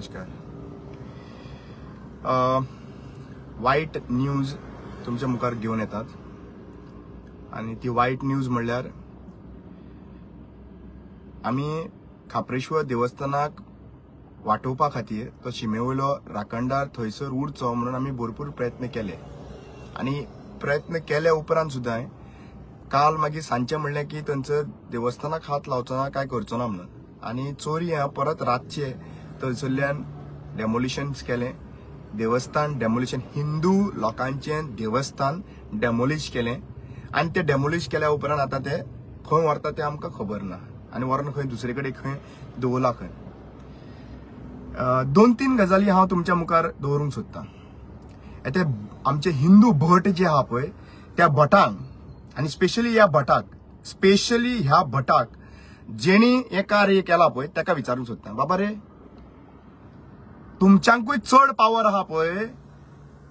नमस्कार. वाईट न्यूज तुमच्या मुखार घेऊन येतात आणि ती वाईट न्यूज म्हणल्यार आम्ही खापरेश्वर देवस्थानाक वाटोवपा खातीर तो शिमेवयलो राखणदार थंयसर उरचो म्हणून आम्ही भरपूर प्रयत्न केले आणि प्रयत्न केल्या उपरांत सुद्धा काल मागीर सांजचे म्हणलें की थंयसर देवस्थानाक हात लावचो ना, काय करचो ना म्हणून. आणि चोरी परत रातचे थंयसरल्यान डेमोलिशन्स केले. देवस्थान डेमोलिशन, हिंदू लोकांचे देवस्थान डेमोलिश केले आणि ते डेमोलिश केल्या उपरांत आता ते खंय व्हरता ते आमकां खबर ना आणि व्हरून खंय दुसरे कडेन खंय दवरला खंय. 2-3 गजाली हांव तुमच्या मुखार दवरूंक सोदतां. ते आमचे हिंदू भट जे आहा पळय त्या भटांक आणि स्पेशली ह्या भटाक जेणी हे कार्य केला पळय ताका विचारूंक सोदतां. बाबा रे, तुमच्यांकूय चड पावर आहा पळय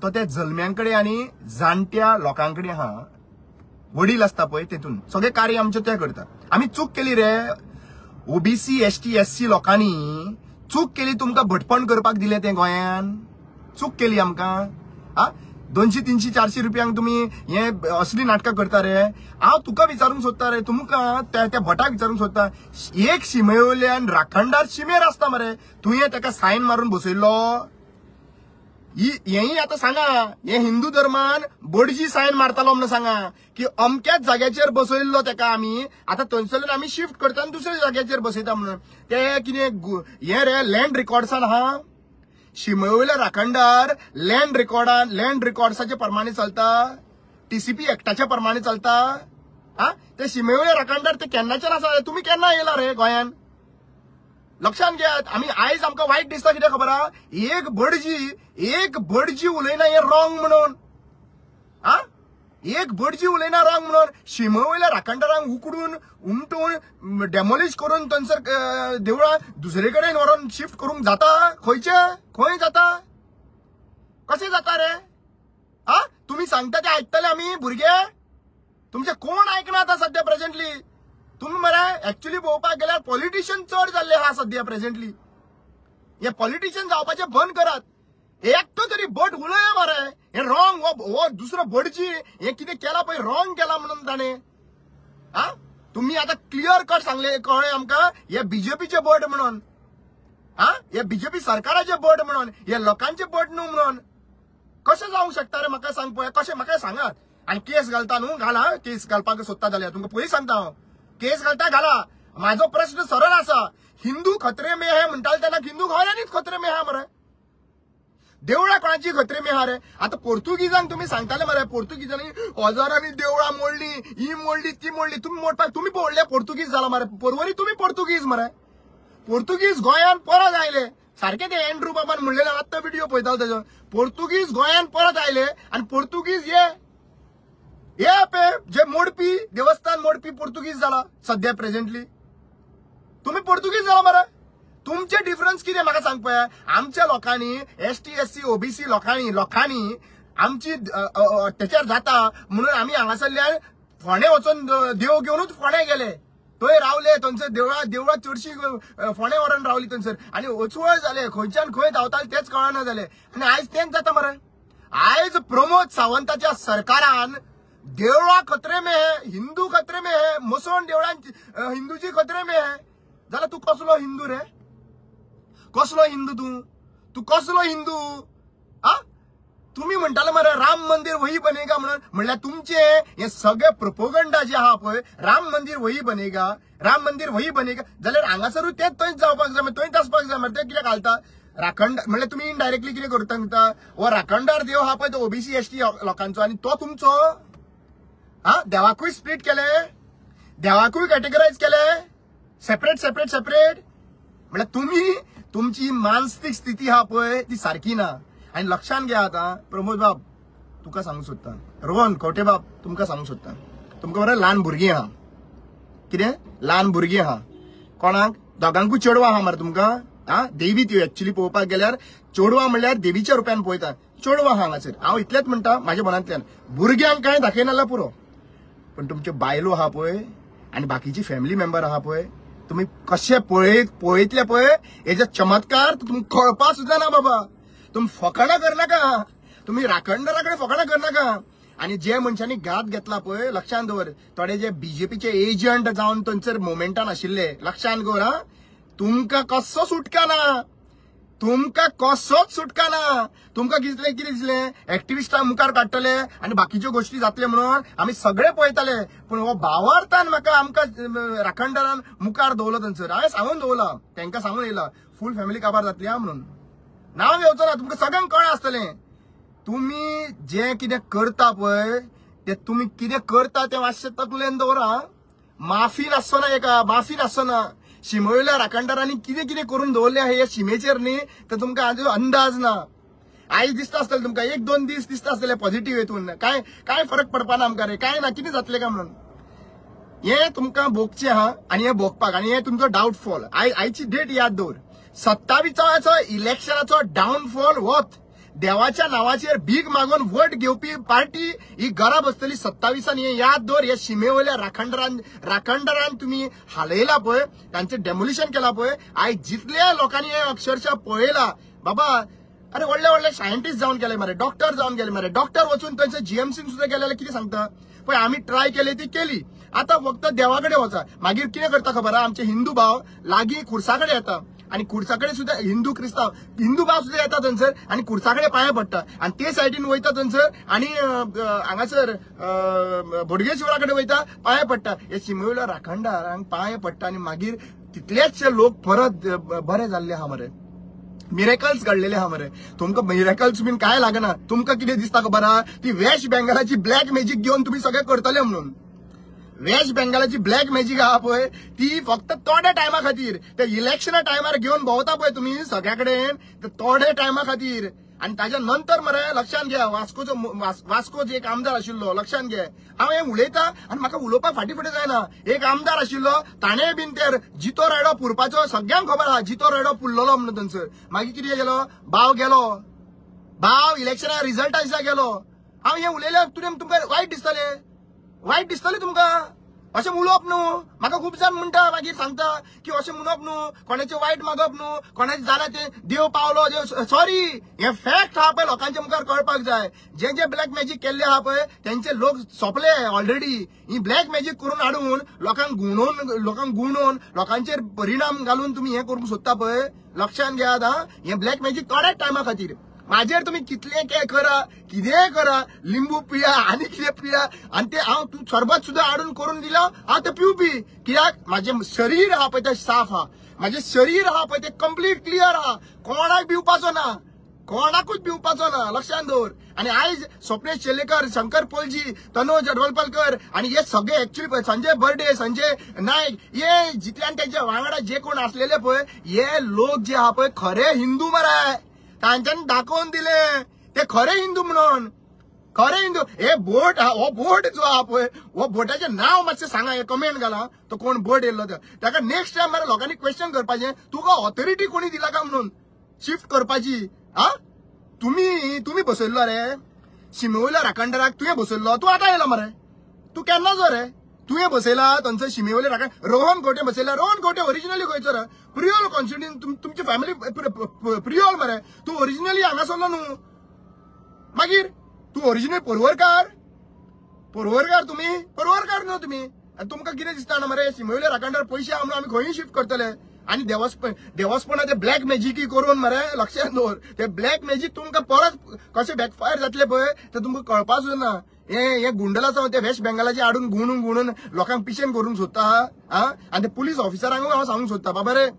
तो त्या जल्म्यांकडे आणि जाणट्या लोकांकडे आहा. वडील असता पळय तेतून सगळे कार्य आमचे ते करता. आम्ही चूक केली रे, ओबीसी एसटी एससी लोकांनी चूक केली. तुमकां भटपण करपाक दिले ते गोंयान चूक केली आमकां. 200, 300, 400 रुपयांक तुम्ही हे असली नाटकां करता रे. हांव तुका विचारूंक सोदता रे, तुमकां त्या भटाक विचारूंक सोदता. एक शिमेवयल्यान राखणदार शिमेर असता मरे, तुवें ताका सायन मारून बसयल्लो. हेही आता सांगा, हे हिंदू धर्मान बडजी सायन मारतालो म्हणून सांगा की अमक्याच जाग्याचेर बसयल्लो ताका आम्ही. आता थंयसरल्यान आम्ही शिफ्ट करता आनी दुसऱ्या जाग्याचेर बसयता म्हणून. ते कितें हे रे लँड रिकॉर्ड्सान आहा. शिमेवयले राखणदार लँड रिकॉर्ड्साचे प्रमाणे चलता, टीसीपी एक्टाच्या प्रमाणे चलता. ते शिमेवयले राखणदार ते केन्नाच्यान आसा. तुम्ही केन्ना येयला रे गोंयान? लक्षात घेयात. आम्ही आयज आमकां वायट दिसता कितें खबर आहा, एक भटजी उलयना हे रॉंग म्हणून. एक भटजी उलयना रॉंग म्हणून. शिमेवयल्या राखणदारांक उकडून उमटून डेमोलिश करून थंयसर देवळां दुसरे कडेन व्हरून शिफ्ट करूंक जाता? खंय जाता? कशें जाता रे? तुम्ही सांगता ते आयकतले आमी भुरगे? तुमचे कोण आयकना आतां सध्या प्रेझेंटली? तुम्ही मरे एक्चुअली पळोवपाक गेल्यार पॉलिटिशियन चड जाल्ले आहा सध्या प्रेझेंटली. हे पॉलिटिशियन जावपाचे बंद करात. एकटो तरी भट उलया मरे, हे रॉंग. हो दुसरो भटजी हे कितें केला पळय रॉंग केला म्हणून ताणे. तुम्ही आता क्लियर कट सांगले कळ्ळें आमकां हे बीजेपीचे भट म्हणून. हे बीजेपी सरकाराचे भट म्हणून, हे लोकांचे भट न्हू म्हणून. कशें जावंक शकता रे म्हाका सांग पळय. कशें म्हाका सांगात. आनी केस घालता न्हू, घाला. केस घालपाक सोदता जाल्यार तुमकां पयलीं सांगता हांव, केस घालता घाला. म्हाजो प्रश्न सरळ आसा. हिंदू खतरे में है म्हणटाले तेन्ना हिंदू गोंयानीच खतरे में आहा मरे. देवळां कोणाची खतरे में आहा रे? आता पोर्तुगीजांक तुम्ही सांगताले मरे, पोर्तुगीजांनी हजारांनी देवळां मोडली, ही मोडली ती मोडली. तुम्ही मोडपाक तुम्ही पळयले पोर्तुगीज जाला मरे. परवरी तुम्ही पोर्तुगीज मरे. पोर्तुगीज गोंयान परत आयले. सारखे ते एंड्रू बाबान म्हणलेले आत्ता व्हिडिओ पळयतालो तेजो. पोर्तुगीज गोंयान परत आयले आणि पोर्तुगीज हे जे मोडपी देवस्थान मोडपी पोर्तुगीज जाला सध्या प्रेझेंटली. तुम्ही पोर्तुगीज जाला मरे. तुमचे डिफरन्स कितें म्हाका सांग पळय. आमच्या लोकांनी एसटी एससी ओबीसी लोकांनी आमची अत्याचार जाता म्हणून आम्ही हांगासरल्यान फोंडे वचून देव घेवनूच फोंडे गेले. थंय रावले. थंयसर देवळां चडशी फोंडे व्हरून रावली थंयसर आणि वचवळ जाले. खंयच्यान खंय धांवताले तेच कळना जाले. आणि आयज तेंच जाता मरे. आयज प्रमोद सावंताच्या सरकारान देवळां खतरे में है, हिंदू खतरे में है, मुसोन देवळांची हिंदूची खतरे में है. जाल्यार तू कसलो हिंदू रे? कसलो हिंदू तू कसलो हिंदू? तुम्ही म्हणटाले मरे राम मंदिर वही बनेगा म्हणून. म्हणल्यार तुमचे हे सगळे प्रोपोगंडा जे आहा पळय, राम मंदिर वही बनेगा जाल्यार हांगासरूच तेच थंयच जावपाक जाय, थंयच आसपाक जाय मरे. ते कित्याक घालता राखणदार म्हणल्यार तुम्ही इनडायरेक्टली कितें करता हो राखणदार देव हा पळय तो ओबीसी एसटी लोकांचो आणि तो तुमचो. देवाकूय स्प्लिट केले, देवाकूय कॅटेगरायज केले सेपरेट. म्हणल्यार तुमची मानसिक स्थिती हा पळय ती सारखी ना. आणि लक्षात घ्या. आता प्रमोद बाब तुका सांगू सोदता, रोहन खवटे बाब तुमकां सांगू सोदता. तुमकां बरें ल्हान भुरगीं आहा. कितें ल्हान भुरगीं आहा. कोणाक? दोगांकूय चेडवां आहा मरे तुमकां. देवी ती एक्चुअली पळोवपाक गेल्यार चेडवां म्हणल्यार देवीच्या रुप्यान पळयता. चेडवां आहा हांगासर. हांव इतलेंच म्हणटा म्हाज्या मनांतल्यान, भुरग्यांक कांय दाखयना जाल्यार पुरो. पण तुमच्यो बायलो आहा पळय आणि बाकीची फॅमिली मेंबर आहा पळय तुम्ही कशे पळयतले पळय हेचे चमत्कार तुमकां कळपाक सुद्धा ना बाबा. तुम्ही फकाणां करनाका, तुम्ही राखणदाराकडे फकाणां करनाका. आणि जे मनशांनी घात घेतला पळय लक्षांत दवर, थोडे जे बीजेपीचे एजंट जावन थंयसर मोमेंटान आशिल्ले लक्षांत दवर. हा तुमकां कसो सुटका ना, तुमकां कसोच सुटका ना. तुमकां कितें दिसलें एक्टिविस्टांक मुखार काडटले आनी बाकीच्यो गोष्टी जातले म्हणून आमी सगळे पळयताले. पूण हो भावार्थान म्हाका आमकां राखणदारान मुखार दवरलो थंयसर. हांवें सांगून दवरला, तांकां सांगून येयला फूल फॅमिली काबार जातली हा म्हणून. नांव घेवचो ना, तुमकां सगळ्यांक कळ्ळें आसतलें. तुम्ही जे कितें करता पळय ते तुम्ही कितें करता ते मातशें तकलेन दवरा. माफी नासना, एका माफी नासना. शिमेवयल्या राखणदारांनी कितें कितें करून दवरले हे शिमेचेर न्ही तर तुमकां हाजो अंदाज ना. आयज दिसता आसतलें तुमकां, 1-2 दीस दिसता आसतले पॉझिटिव्ह हेतून काय फरक पडपाना आमकां रे, काय ना, कितें जातलें काय म्हणून. हे तुमकां भोगचें हा आनी हे भोगपाक, आनी हे तुमचो डाउटफॉल. आयची डेट याद दवर, 27चो इलेक्शनाचो डाउनफॉल होत. देवाच्या नावाचेर भीक मागून वोट घेवपी पार्टी ही घरा बसतली 27 हे याद दवर. हे शिमेवयल्या राखणदारान तुम्ही हालयला पळय, तांचें डेमोलिशन केला पळय. आयज जितल्या लोकांनी हे अक्षरशः पळयला बाबा, अरे व्हडले सायंटिस्ट जावन गेले मरे, डॉक्टर जावन गेले मरे. डॉक्टर वचून थंयसर जीएमसीन सुद्धा गेले कितें सांगता पळय, आमी ट्राय केली ती केली. आता फक्त देवाकडे वचा. मागीर कितें करता खबर आहा, आमचे हिंदू भाव लागीं खुर्साकडे येता आणि खुर्साकडे सुद्धा हिंदू भाव सुद्धा येतात थंयसर आणि खुर्साकडे पांया पडटा. आणि ते सायडीन वयता थंयसर आणि हांगासर बोडगेश्वराकडे वयता, पांया पडटा. हे शिमेवयल्या राखणदारांक पांया पडटा आणि मागीर तितलेचशे लोक परत बरे जाल्ले आहा मरे. मिरेकल्स घडलेले आहा मरे. तुमकां मिरेकल्स बीन काय लागना. तुमकां कितें दिसता खबर आहा, ती वेस्ट बेंगालाची ब्लॅक मॅजिक घेवन तुम्ही सगळे करतले म्हणून. वेस्ट बेंगालाची ब्लॅक मॅजिक आहा पळय ती फक्त थोड्या टायमा खातीर, त्या इलेक्शना टायमार घेवन भोंवता पळय तुम्ही सगळ्या कडेन, थोड्या टायमा खातीर. आणि ताच्या नंतर मरे लक्षात घ्या, वास्को जे एक आमदार आशिल्लो लक्षात घ्या. हांव हे उलयता आनी म्हाका उलोवपाक फाटीफुडें जायना. एक आमदार आशिल्लो, ताणें बीन ते जितो रेडो पुरपाचो सगळ्यांक खबर आहा. जितो रेडो पुरलेलो म्हणून थंयसर. मागीर कितें गेलो, भाव इलेक्शना रिजल्टा दिसा गेलो. हांव हे उलयल्यार तुमकां वायट दिसतलें तुमकां. अशें उलोवप न्हू. म्हाका खूब जाण म्हणटा, मागीर सांगता की अशें म्हणप न्हू, कोणाचें वायट मागप न्हू, कोणाचें जाल्यार ते देव पावलो, देव सॉरी. हे फॅक्ट आहा पळय, लोकांच्या मुखार कळपाक जाय. जे ब्लॅक मॅजिक केल्ले आहा पळय त्यांचे लोक सोंपले ऑलरेडी. ही ब्लॅक मॅजिक करून हाडून लोकांक गुणोवन लोकांचेर परिणाम घालून तुम्ही हे करूंक सोदता पळय, लक्षात घेयात हा. हे ब्लॅक मॅजिक थोड्याच टायमा खातीर. माझेर तुम्ही कितले करा, कितेंय करा, लिंबू पिया आणि कितें पिया, आणि ते हांव तू सरबत सुद्धा हाडून करून दिला हांव ते पिवपी. कित्याक माझे शरीर आहा पळय ते साफ आहा, माझे शरीर आहा पळय ते कंप्लीट क्लियर आहा. कोणाक भिवपाचो ना, कोणाकूच भिवपाचो ना, लक्षात दवर. आणि आयज स्वप्नेश शेलेकर, शंकर पोलजी, तनोज अडवलपलकर आणि हे सगळे एक्चुअली संजय बर्डे, संजय नायक, हे जितल्यान त्यांच्या वांगडा जे कोण असलेले पळय हे लोक जे आहा पळय खरे हिंदू मरे. तांच्यानी दाखवून दिले ते खरे हिंदू म्हणून. खरे हिंदू. हे बोट, हो बोट जो आहा पळय, हो बोटाचें नाव मातशें सांगा, हे कमेंट घाला तो कोण बोट येयल्लो तो. ताका नेक्स्ट टायम मरे लोकांनी क्वेश्चन करपाचें, तुका ऑथॉरिटी कोणी दिला का म्हणून शिफ्ट करपाची. हा तुम्ही बसयल्लो रे शिमेवयल्या राखणदाराक, तुवें बसयल्लो. तूं आतां येयला मरे, तूं केन्नाचो रे, तुवें बसयला थंयसर शिमेवयले राखण. रोहन खंवटे बसयला. रोहन खंवटे ओरिजिनली खंयचो रे, प्रियोल कॉन्स्टिट्युएन्सी. तुमची फॅमिली प्रियोल मरे. तूं ओरिजिनली हांगासरलो न्हू. मागीर तूं ओरिजिनल पोरवरकार तुम्ही पोरवरकार न्हू तुम्ही. आनी तुमकां कितें दिसता ना मरे, शिमेवयले राखणदार पयशे आहा म्हणून आमी खंयी शिफ्ट करतले. आणि देवस्पणा ते ब्लॅक मॅजिकी करून मरे लक्षात दवर. ते ब्लॅक मॅजिक तुमकां परत कशें बॅकफायर जातले पळय ते तुमकां कळपाक सुद्दां ना. हे गुंडलाचो ते वेस्ट बेंगालाचे हाडून गुणून लोकांक पिशेन करूंक सोदता. आनी ते पुलीस ऑफिसरांकूय हांव सांगूंक सोदता, बाबा रे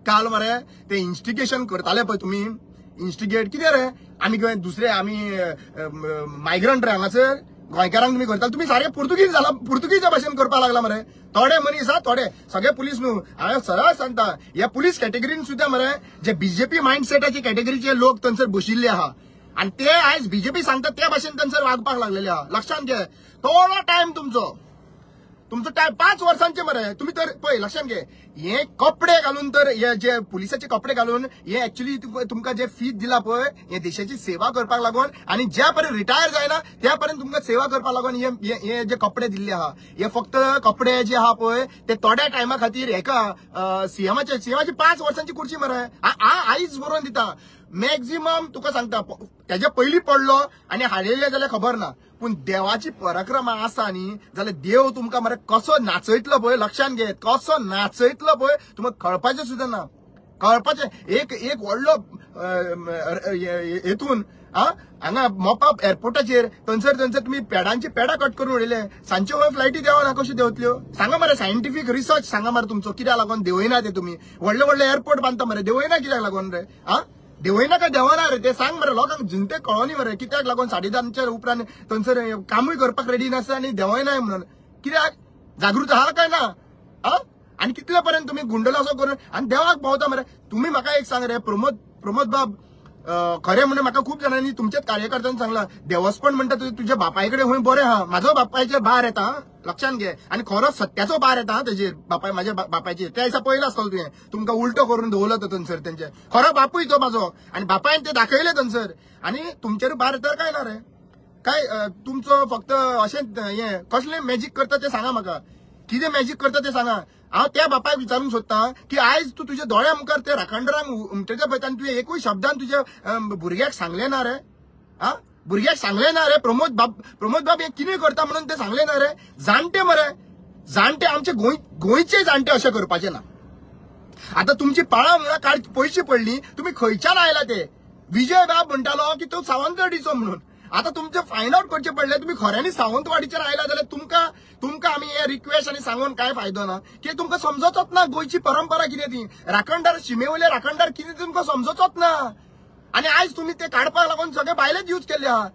काल मरे ते इन्स्टिगेशन करताले पळय तुम्ही, इन्स्टिगेट कितें रे, आमी गोंय दुसरे आमी मायग्रंट रे हांगासर गोंयकारांक तुम्ही करता. तुम्ही सारखे पुर्तुगीज भाशेन करपाक लागला मरे. थोडे मनीस हा, थोडे सगळे पुलीस न्हू. हांवें सरळ सांगता, ह्या पुलीस कॅटेगरीन सुद्धा मरे जे बीजेपी मायंडसेटाची कॅटेगरीचे लोक थंयसर बशिल्ले आहा आणि ते आयज बीजेपी सांगता त्या भाशेन थंयसर वागपाक लागलेले आहा. लक्षात घे. थोडो टायम तुमचो, तुमचं टाइम 5 वर्सांचे मरे तुम्ही तर पळय लक्षात घे हे कपडे घालून तर हे जे पुलिसाचे कपडे घालून हे ऍक्च्युली तुमका जे फीज दिला पळय हे देशाची सेवा करपाक लागून आणि ज्या पर्यंत रिटायर जायना त्या पर्यंत तुमका सेवा करपाक लागून हे जे कपडे दिल्ले आहा हे फक्त कपडे जे आहा पळय ते थोड्या टायमा खातीर एका सीएमाची 5 वर्सांची खुर्ची मरे आईच बरोवन दिता मॅक्झिमम तुका सांगता त्याच्या पयलीं पडलो आणि हाडयले जाल्यार खबर ना पण देवाची पराक्रमा आसा न्ही जाल्यार देव तुमकां मरे कसो नाचयतलो पळय लक्षात घे कसो नाचयतलो पळय तुमकां कळपाचें सुद्दां ना कळपाचें एक व्हडलो हेतून हांगा मोपा एअरपोर्टाचेर थंयसर तुम्ही पेडां कट करून उडयले सांजच्यो फ्लायटी देवना कश्यो देंवतल्यो सांगा मरे सायंटिफीक रिसर्च सांगा मरे तुमचो कित्याक लागून देंवयना ते तुमी व्हडले एअरपोर्ट बांदता मरे देंवयना कित्याक लागून रे देंवयना काय देवना रे ते सांग मरे लोकांक जिंते कळोनी मरे कित्याक लागून 10:30च्या उपरांत थंयसर कामूय करपाक रेडी नासता आनी देंवयनाय म्हणून कित्याक जागृत आहा काय ना आणि कितले पर्यंत तुम्ही गुंडलासो करून आणि देवाक भोंवता मरे तुम्ही म्हाका एक सांग रे प्रमोद बाब खरें म्हणजे म्हाका खूप जणांनी तुमच्याच कार्यकर्त्यांनी सांगला देवस्पण म्हणटा तुझ्या बापाय कडेन खंय बरें आहा म्हाजो बापायचेर बार येता लक्षात घे आणि खरो सत्याचो बार येता तेजेर बापाय म्हाज्या बापायचेर त्या दिसा पळयला आसतलो तुवें तुमकां उलटो करून दवरलो तो थंयसर तेंचे खरो बापूय तो म्हाजो आणि बापायन ते दाखयले थंयसर आणि तुमचेर बार येता काय ना रे काय तुमचो फक्त अशें हे कसलें मॅजीक करता ते सांगा म्हाका कितें मॅजीक करता ते सांगा हांव त्या बापायक विचारूंक सोदता की आयज तूं तुज्या दोळ्या मुखार ते राखणदारांक उमटयता पळयता आनी तुवें एकूय शब्दान तुज्या भुरग्याक सांगलें ना रे भुरग्याक सांगलें ना रे प्रमोद बाब हे कितें करता म्हणून ते सांगलें ना रे जाणटे मरे जाणटे आमचे गोंयचे जाणटे अशें करपाचे ना आता तुमची पाळा मुळा पयशी पडली तुम्ही खंयच्यान आयला ते विजय बाब म्हणटालो की तो सावंतवाडीचो म्हणून आता तुमचे फायंड आउट करचे पडले तुम्ही खऱ्यांनी सावंतवाडीचेर आयला जाल्यार तुमकां आमी हे रिक्वेस्ट आनी सांगून काय फायदो ना की तुमकां समजोचोच ना गोंयची परंपरा कितें ती राखणदार शिमेवयले राखणदार कितें तुमकां समजोचोच ना आणि आज तुम्ही ते काडपाक लागून सगळे बायलेच यूज केले आहा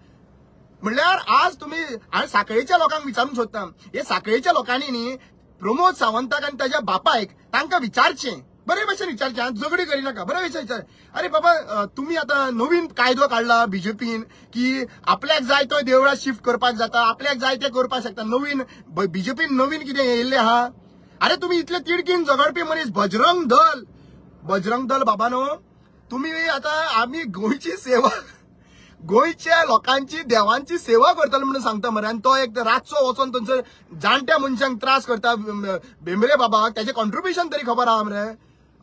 म्हणल्यार आज तुम्ही हांव सांखळेच्या लोकांक विचारूंक सोदता हे सांखळेच्या लोकांनी न्ही प्रमोद सावंताक आनी ताच्या बापायक तांकां विचारचें बरे भशेन विचारचें झगडी करिनाका बरे भशेन विचार अरे बाबा तुम्ही आता नवीन कायदो काढला बीजेपीन की आपल्याक जाय तो देवळां शिफ्ट करपाक जाता आपल्याक जाय ते करपाक शकता नवीन बीजेपीन नवीन कितें येयल्लें आहा अरे तुम्ही इतले तिडकीन झगडपी मनीस बजरंग दल बाबानो तुम्ही आता आम्ही गोंयची सेवा गोंयच्या लोकांची देवांची सेवा करतलो म्हणून सांगता मरे आणि तो एक रातचो वचून थंयसर जाणट्या मनशांक त्रास करता बेंबरे बाबाक त्याचे कॉन्ट्रिब्युशन तरी खबर आहा मरे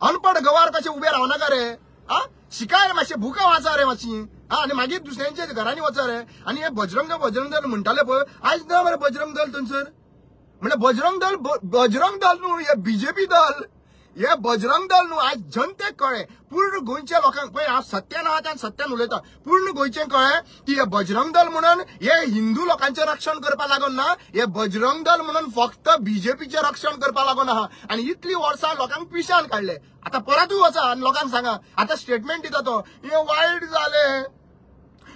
अनपड गवार कशे उबे रावनाका रे शिकाय रे मातशे भुका वाचा रे मातशी आणि मागीर दुसऱ्यांच्या घरांनी वचा रे आणि हे बजरंग दल म्हणटाले पळय आयज ना मरे बजरंग दल थंयसर म्हणजे बजरंग दल न्हू हे बीजेपी दल हे बजरंग दल न्हू आज जनतेक कळ्ळें पूर्ण गोंयच्या लोकांक पळय हांव सत्यान आहा त्यान सत्यान उलयता पूर्ण गोंयचें कळ्ळें की हे बजरंग दल म्हणून हे हिंदू लोकांचें रक्षण करपाक लागून ना हे बजरंग दल म्हणून फक्त बीजेपीचें रक्षण करपाक लागून आहा आनी इतली वर्सां लोकांक पिशान काडले आता परतूय वचा आनी लोकांक सांगा आता स्टेटमेंट दिता तो हे वायट जालें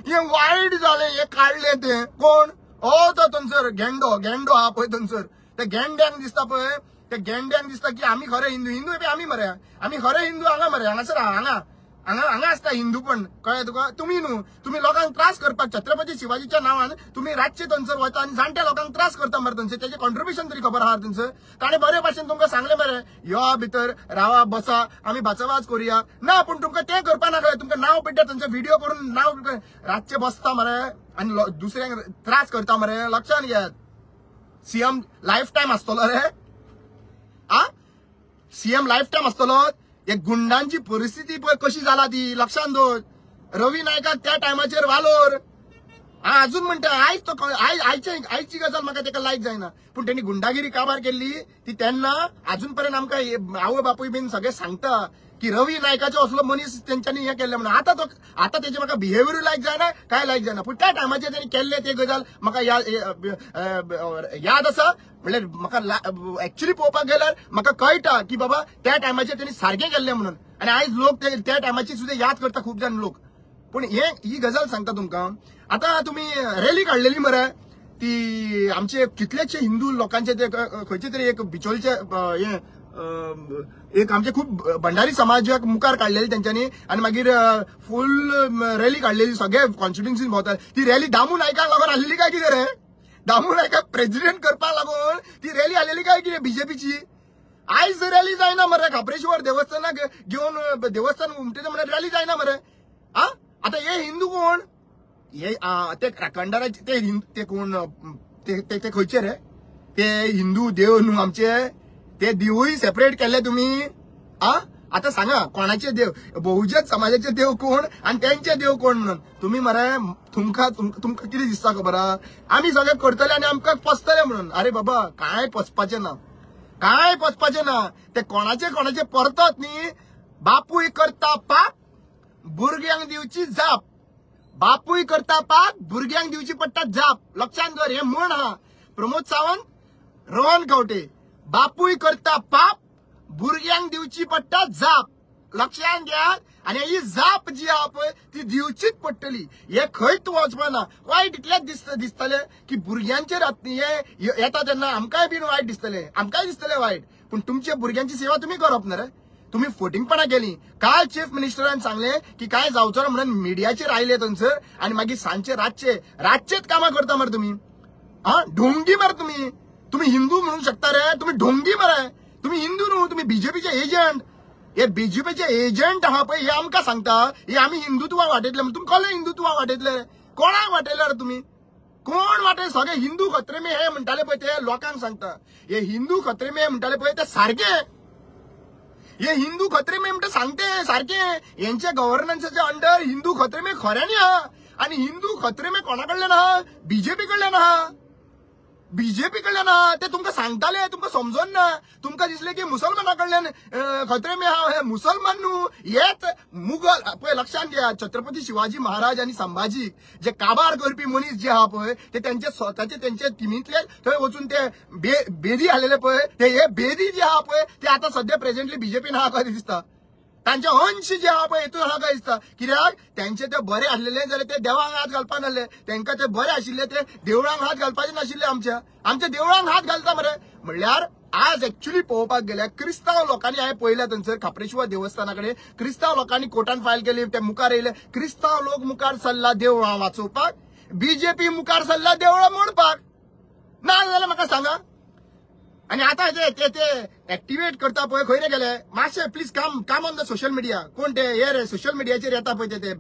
हे काडले ते कोण तो थंयसर गेंडो आहा पळय थंयसर ते गेंड्यांक दिसता पळय ते गेंड्यांक दिसता की आम्ही खरे हिंदू आम्ही मरे आम्ही खरे हिंदू हांगा मरे हांगासर हांगा आसता हिंदू पण कळ्ळें तुका तुम्ही लोकांक त्रास करपाक छत्रपती शिवाजीच्या नांवान तुम्ही रातचे थंयसर वता आनी जाणट्या लोकांक त्रास करता मरे थंयसर त्याचे कॉन्ट्रिब्युशन तरी खबर आहा थंयसर ताणें बरे भाशेन तुमकां सांगलें मरे यो भितर रावा बसा आमी भाचवाज करुया ना पण तुमकां तें करपा नाका तुमकां नांव पिड्ड्या थंयसर व्हिडिओ करून नांव रातचे बसता मरे आनी दुसऱ्यांक त्रास करता मरे लक्षात घेयात सीएम लायफ टायम आसतलो रे सीएम लायफ टाइम आसतलो एक गुंडांची परिस्थिती पळय कशी जाला ती लक्षात दवर रवी नायकाक त्या टायमाचेर वालोर अजून म्हणटा आयज तो आयची गजाल म्हाका तेका लायक जायना पूण त्यांनी गुंडागिरी काबार केल्ली ती तेन्ना अजून पर्यंत आमकां आवय बापूय बीन सगळे सांगता की रवी नायकाचो असलो मनीस तेंच्यांनी हे केल्ले म्हणून आता तेजे म्हाका बिहेवियर लायक जायना काय लायक जायना पूण त्या टायमाचेर तेणी केल्ले ते गजाल म्हाका याद आसा म्हणल्यार म्हाका एक्चुअली पळोवपाक गेल्यार म्हाका कळटा की बाबा त्या टायमाचेर तेणी सारकें केल्लें म्हणून आनी आयज लोक त्या टायमाची सुद्दां याद करता खूब जाण लोक पूण ही गजाल सांगता तुमकां आता तुम्ही रॅली काडलेली मरे ती आमचे कितलेशे हिंदू लोकांचे ते खंयचे तरी एक बिचोलचे हे एक आमचे खूप भंडारी समाजाक मुखार काढलेली त्यांच्यानी आणि मागीर फुल रॅली काढलेली सगळे कॉन्स्टिट्युएन्सीन भोंवतात ती रॅली दामू नायकाक लागून आसलेली काय कितें रे दामू नायकाक प्रेसिडेंट करपाक लागून ती रॅली आलेली काय कितें बीजेपीची? आयज रॅली जायना मरे, खापरेश्वर देवस्थानाक घेवन देवस्थान उमटयता म्हळ्यार रॅली जायना मरे. आता हे हिंदू कोण? हे ते खंडाराचे ते कोण ते खंयचे रे? ते हिंदू देव न्हू आमचे, ते देवूय सेपरेट केले तुम्ही. आता सांगा कोणाचे देव? बहुजन समाजाचे देव कोण आणि त्यांचे देव कोण म्हणून तुम्ही मरे तुमका किती दिसता खबर? आम्ही सगळे करतले आणि आमकां पसतले म्हणून. अरे बाबा काय पचपाचे ना, काय पचपाचे ना. ते कोणाचे परतत न्ही. बापूय करता पाप भुरग्यांक दिवची जाप. बापूय करता पाप भुरग्यांक दिवची पडटा जाप. लक्षात दवर, हे म्हण हा. प्रमोद सावंत, रोहन खंवटे. बापूय करता पाप भुरग्यांक दिवची पडटा जाप. लक्षात घ्या. आणि ही जाप जी आहा पळय ती दिवचीच पडटली. हे खंयच वचपाना. वायट इतलेच दिसतले की भुरग्यांचेर हे येता तेन्ना आमकांय बीन वायट दिसतले, आमकांय दिसतले वायट. पण तुमच्या भुरग्यांची सेवा तुम्ही करप ना रे. तुम्ही फोटिंगपणा केली. काल चीफ मिनिस्टरान सांगले की काय जावचो ना म्हणून मिडियाचेर आयले थंयसर आणि मागीर सांजचे रातचेच कामां करता मरे तुम्ही. ढोंगी मरे तुम्ही हिंदू म्हणू शकता रे? तुम्ही ढोंगी मरे. तुम्ही हिंदू न्हू, तुम्ही बीजेपीचे एजंट. हे बीजेपीचे एजंट आहा पळय हे आमकां सांगता हे आम्ही हिंदुत्वा वाटयतले. तुमकां कसले हिंदुत्वा वाटयतले? कोणाक वाटयले रे तुम्ही? कोण वाटय? सगळे हिंदू खत्रे में हे म्हणटाले पळय ते लोकांक सांगता. हे हिंदू खत्रे में म्हणटाले पळय ते सारखे. हे हिंदू खत्रे में म्हणटा सांगते सारखे. यांच्या गव्हर्नन्सच्या अंडर हिंदू खत्रे में खऱ्यानी आहा. आणि हिंदू खत्रे में कोणा कडल्यान आहा? बीजेपी कडल्यान आहा. बीजेपी कडल्यान आहा. ते तुमकां सांगताले, तुमकां समजोन ना. तुमकां दिसले की मुसलमाना कडल्यान खत्रे में आहा. हे मुसलमान न्हू, हेच मुघल. पळय लक्षात घ्या, छत्रपती शिवाजी महाराज आणि संभाजी जे काबार करपी मनीस जे आहा पळय ते त्यांचे स्वतःचे त्यांचे टिमींतले थंय वचून ते बेदी आलेले पळय ते हे बेदी जे आहा पळय ते आता सध्या प्रेझेंटली बीजेपीन आहा काय दिसता. तांचे अंश जे आहा पळय हेतून आहा काय दिसता. कित्याक त्यांचे ते बरे आसलेले जाल्यार ते देवाक हात घालपाक नासले. तांकां ते बरे आशिल्ले ते देवळांक हात घालपाचे नाशिल्ले. आमच्या देवळांक हात घालता मरे. म्हणल्यार आज एक्च्युअली पळोवपाक गेल्यार क्रिस्तांव लोकांनी हांवें पळयल्या थंयसर खापरेश्वर देवस्थानाकडे क्रिस्तांव लोकांनी कोर्टान फायल केली. ते मुखार येयले. क्रिस्तांव लोक मुखार सरला देवळां वाचोवपाक, बीजेपी मुखार सरला देवळां मोडपाक. ना जाल्यार म्हाका सांगा. आणि आता ते ऍक्टिव्हेट करता पळय खंय रे गेले? मातशे प्लीज काम ऑन द सोशल मीडिया. कोण ते हे रे सोशल मीडियाचेर येता पळय ते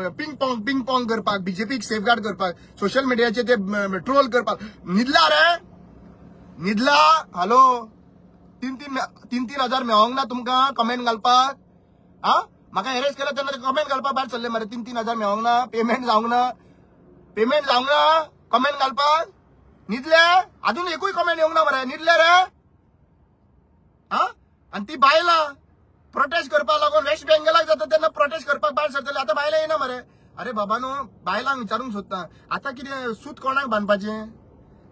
पिंग पॉंग करपाक, बीजेपीक सेफगार्ड करपाक, सोशल मीडियाचेर ते ट्रोल करपाक. न्हिदला रे? न्हिदला? हॅलो, 3,000 मेळोंक ना तुमकां कमेंट घालपाक? म्हाका हेरेस केला तेन्ना कमेंट घालपाक भायर सरले मरे. 3,000 मेळोंक ना, पेमेंट जावंक ना कमेंट घालपाक. न्हिदले? अजून एकूय कमेंट येवंक ना मरे. न्हिदले रे? आणि ती बायलां प्रोटेस्ट करपाक लागून वेस्ट बेंगलाक जाता तेन्ना प्रोटेस्ट करपाक भायर सरतले. आता बायलां येना मरे. अरे बाबा न्हू, बायलांक विचारूंक सोदता आता कितें सूत कोणाक बांदपाचें?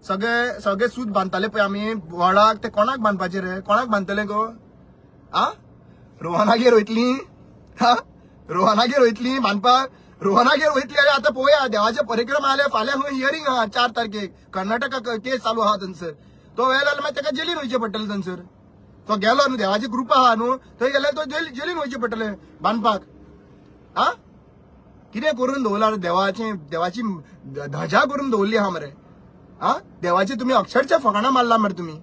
सगळे सूत बांदताले पळय आमी व्हडाक, ते कोणाक बांदपाचे रे? कोणाक बांदतले गो? रोहनागेर वयतली? रोहनागेर वयतली बांदपाक? रोहनागेर वयतली. अरे आता पळोवया, देवाचे परिक्रमा आले. फाल्यां खंय हियरिंग आहा 4 तारखेक. कर्नाटका केस चालू आहा थंयसर. तो वेळ जाल्यार मागीर ताका जेलीन वयचें पडटलें थंयसर. तो गेलो न्हू, देवाचे ग्रुप आहा न्हू, थंय गेल्यार तो जेलीन वयचें पडटलें बांदपाक. कितें करून दवरला देवाची धजा करून दवरली आहा मरे. देवाची तुम्ही अक्षरशः फकाणां मारला मरे तुम्ही.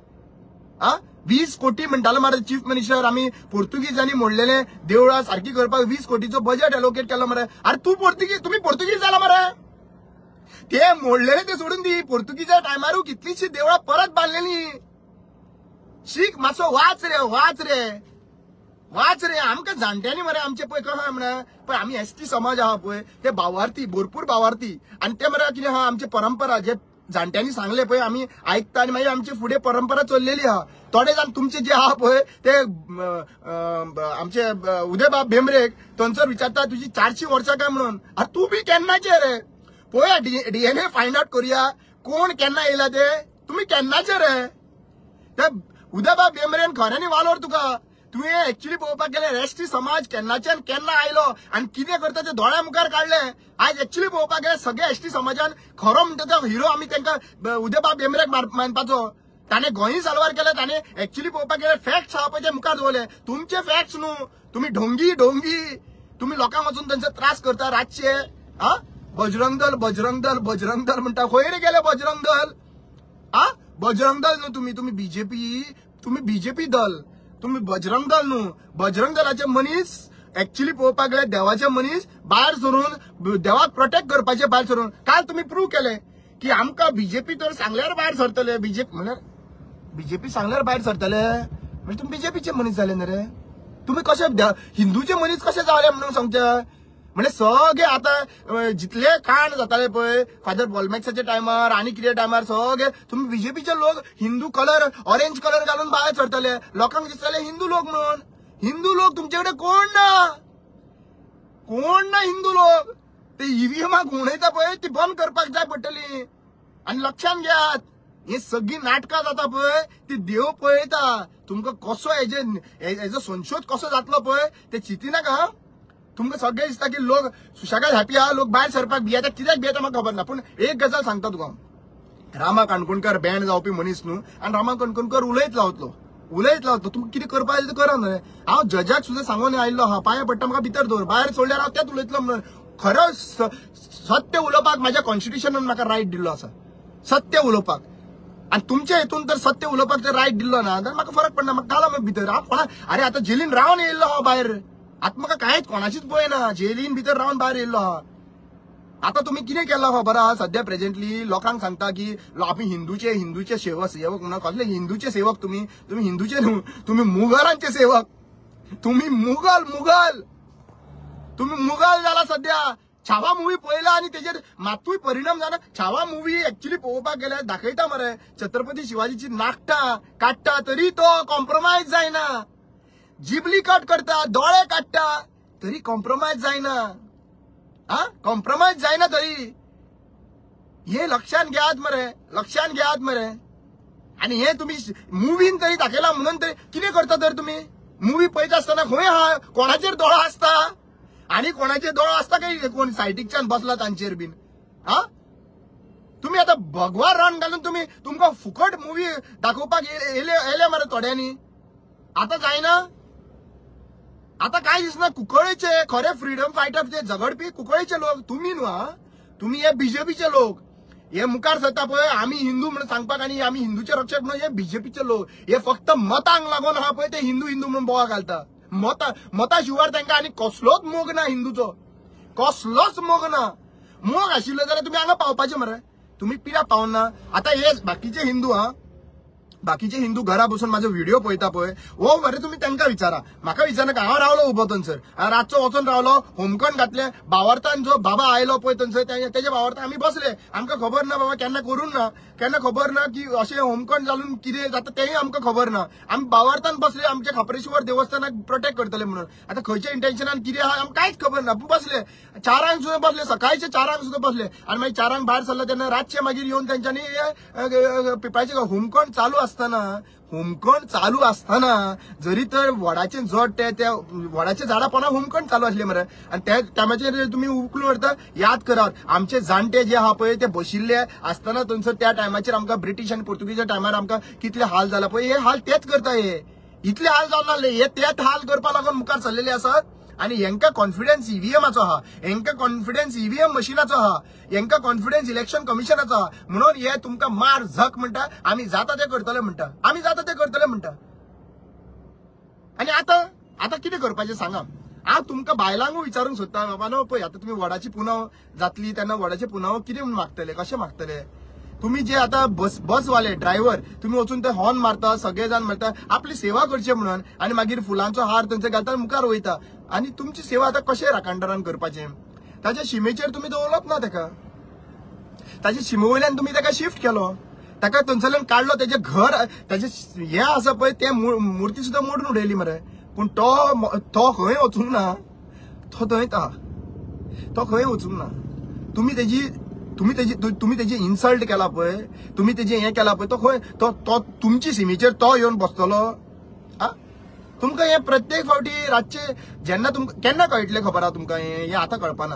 20 कोटी म्हणटालो मरे चीफ मिनिस्टर. आम्ही पोर्तुगीजांनी मोडलेले देवळां सारखी करपाक 20 कोटीचो बजेट एलोकेट केलो मरे. अरे तुम्ही पोर्तुगीज जाला मरे. ते मोडलेले ते सोडून दी. पोर्तुगीजा टायमारू कितलीशी देवळां परत बांदलेली. शीख मातसो वाच रे. आमकां जाणट्यांनी मरे आमचे पळय कशें आहा म्हणा पळय आमी एसटी समाज आहा पळय ते भावार्थी, भरपूर भावार्थी. आणि ते मरे कितें आहा आमची परंपरा जे जाणट्यांनी सांगले पळय आमी आयकता आणि मागीर आमची फुडें परंपरा चल्लेली आहा. थोडे जाण तुमचे जे आहा पळय ते आमचे उदयबाब भेंब्रेक थंयसर विचारता तुजी 400 वर्सां काय म्हणून. अरे तूं बी केन्नाचे रे? पळया DNA फायंड आउट करुया कोण केन्ना येयला ते. तुम्ही केन्नाचे रे? ते उदयबाब भेंब्रेन खऱ्यांनी वालोर तुका. तुवें एक्च्युअली पळोवपाक गेल्यार एसटी समाज केन्नाच्यान केन्ना आयलो आणि कितें करता ते दोळ्या मुखार काडले. आज एक्च्युअली पळोवपाक गेल्यार सगळे एसटी समाजान खरो म्हणटा तो हिरो आमी तांकां उदयबाब भेंब्रेक मानपाचो. ताणें गोंय साल्वार केले. ताणें एक्च्युअली पळोवपाक गेल्यार फॅक्ट्स आहा पळय ते मुखार दवरले. तुमचे फॅक्ट्स न्हू. तुम्ही ढोंगी तुम्ही लोकांक वचून तांचो त्रास करता रातचे. बजरंग दल बजरंग दल बजरंग दल म्हणटा खंय रे गेले बजरंग दल बजरंग दल न्हू तुम्ही बीजेपी दल तुम्ही बजरंग दल न्हू बजरंग दलाचे मनीस ऍक्च्युली पळोवपाक गेल्यार देवाचे मनीस भायर सरून देवाक प्रोटेक्ट करपाचे भायर सरून काल तुम्ही प्रूव्ह केले की आमकां बीजेपी तर सांगल्यार भायर सरतले बीजेपी सांगल्यार भायर सरतले म्हणजे तुम्ही बीजेपीचे मनीस जाले ना रे तुम्ही कशे हिंदूचे मनीस कशे जाले म्हणून सांगता म्हणजे सगळे आता जितले कांड जाताले पळय फादर बॉलमॅक्साच्या टायमार आणि कितें टायमार सगळे तुम्ही बीजेपीचे लोक हिंदू कलर ऑरेंज कलर घालून भायर सरतले लोकांक दिसतले हिंदू लोक म्हणून हिंदू लोक तुमच्याकडे कोण ना हिंदू लोक ते ईव्हीएमाक उणयता पळय ती बंद करपाक जाय पडटली आणि लक्षात घेयात ही सगळी नाटकां जाता पळय ती देव पळयता तुमकां कसो हेजो संशोध कसो जातलो पळय ते चिंतिनाका तुमकां सगळे दिसता की लोक सुशेगाद हॅपी आहा लोक भायर सरपाक भियेता कित्याक भियेता म्हाका खबर ना पूण एक गजाल सांगता तुका रामा काणकोणकर बँड जावपी मनीस न्हू आनी रामा काणकोणकर उलयत लावतलो तुमकां कितें करपाक जाय तें करा न्हय हांव जजाक सुद्दां सांगून आयिल्लो आहा पांया पडटा म्हाका भितर दवर भायर सोडल्यार हांव तेच उलयतलो म्हणून खरो सत्य उलोवपाक म्हाज्या कॉन्स्टिट्युशनान म्हाका रायट दिल्लो आसा सत्य उलोवपाक आणि तुमच्या हेतून तर सत्य उलोवपाक जर रायट दिल्लो ना तर म्हाका फरक पडना म्हाका घाला भितर हांव कोणा अरे आता जेलीन रावन येयल्लो हांव भायर आता म्हाका कांयच कोणाचीच भंय ना जेलीन भितर रावन भायर येयल्लो आहा आता तुम्ही कितें केला खबर आहा सध्या प्रेझेंटली लोकांक सांगता की आमी हिंदूचे सेवक म्हणून कसले हिंदूचे सेवक तुम्ही हिंदूचे न्हू तुम्ही मुघलांचे सेवक तुम्ही मुघल जाला सध्या छावा मूवी पळयला आणि तेजेर मातूय परिणाम जाना छावा मूवी ऍक्च्युली पळोवपाक गेल्यार दाखयता मरे छत्रपती शिवाजीची नाकटां काडटा तरी तो कॉम्प्रोमायज जायना जिबली कट करता दोळे काडटा तरी कॉम्प्रोमायज जायना कॉम्प्रोमायज जायना तरी हे लक्षात घेयात मरे आणि हे तुम्ही मुवीन तरी दाखयला म्हणून तरी कितें करता तर तुम्ही मूवी पळयता आसतना खंय आहा कोणाचेर दोळो आसता आणि कोणाचे दोळो आसता काही कोण सायटीकच्यान बसला तांचेर बीन तुम्ही आता भगवा रण घालून तुमकां फुकट मूवी दाखोवपाक येले मरे थोड्यांनी आता जायना आता काय दिसना कुंकळेचे खरे फ्रीडम फायटर झगडपी कुंकळेचे लोक तुम्ही न्हू तुम्ही हे बीजेपीचे लोक हे मुखार सरता पळय आमी हिंदू म्हणून सांगपाक आणि आमी हिंदूचे रक्षक म्हणून हे बीजेपीचे लोक हे फक्त मतांक लागून आहा पळय ते हिंदू म्हणून बोवा घालता मता शिवार तांकां आनी कसलोच मोग ना हिंदूचो कसलोच मोग ना मोग आशिल्लो जाल्यार तुम्ही हांगा पावपाचे मरे तुम्ही पिऱ्या पावना आता हे बाकीचे हिंदू घरा बसून माझो व्हिडिओ पळयता पळय हो मरे तुम्ही तांकां विचारा म्हाका विचारनाका हांव रावलो उबो थंयसर रातचो वचून रावलो होमकण घातले बावार्थान जो बाबा आयलो पळय थंयसर तेजे बावार्थान आमी बसले आमकां खबर ना बाबा केन्ना करून ना केन्ना खबर ना की अशें होमकण घालून कितें जाता तेंय आमकां खबर ना आमी बावार्थान बसले आमच्या खापरेश्वर देवस्थानाक प्रोटेक्ट करतले म्हणून आता खंयच्या इंटेन्शनान कितें आहा आमकां कांयच खबर ना बसले 4 सुद्दां बसले सकाळचे 4 सुद्दां बसले आणि मागीर 4 भायर सरले तेन्ना रातचे मागीर येवन तेंच्यांनी पिपाचे होमकण चालू असताना जरी तर वडाचे जड त्या वडाच्या झाडा पोना होमकण चालू असले मरे आणि त्या टायमाचेर तुम्ही उकलून व्हरता याद करात आमचे जाणटे जे आहा पळय ते बशिल्ले असताना थंयसर त्या टायमाचेर आमकां ब्रिटीश आणि पोर्तुगीजच्या टायमार आमकां कितले हाल जाला पळय हे हाल तेच करता हे इतले हाल जावन नासले हे तेच हाल करपा लागून मुखार सरलेले आसात आणि हेंका कॉन्फिडन्स ईव्हीएमाचो आहा हेंका कॉन्फिडन्स ईव्हीएम मशीनाचो आहा हेंका कॉन्फिडन्स इलेक्शन कमिशनाचो आहा म्हणून हे तुमकां मार झक म्हणटा आमी जाता ते करतले म्हणटा आणि आता कितें करपाचें सांगा हांव तुमकां बायलांकूय विचारूंक सोदता बाबा नो पळय आता तुम्ही वडाची पुनव जातली तेन्ना वडाचे पुनव कितें म्हूण मागतले कशें मागतले तुम्ही जे आता बसवाले ड्रायव्हर तुम्ही वचून ते हॉर्न मारता सगळे जाण मारता आपली सेवा करचे म्हणून आणि मागीर फुलांचो हार थंयसर घालता मुखार वयता आणि तुमची सेवा आता कशें राखणदारान करपाचें ताच्या शिमेचेर तुम्ही दवरलोच ना ताका ताच्या शिमे वयल्यान तुम्ही ताका शिफ्ट केलो ताका थंयसरल्यान काडलो तेजे घर ताजे हे आसा पळय ते मुर्ती सुद्दां मोडून उडयली मरे पूण तो खंय वचूंक ना तो थंयच आहा तो खंय वचूंक ना तुम्ही तेजी इन्सल्ट केला पळय तुम्ही तेजे हे केला पळय तो खंय तो तुमची सिमीचेर तो येवन बसतलो तुमकां हे प्रत्येक फावटी रातचे जेन्ना तुमकां केन्ना कळटलें खबर आहा तुमकां हे आतां कळपाना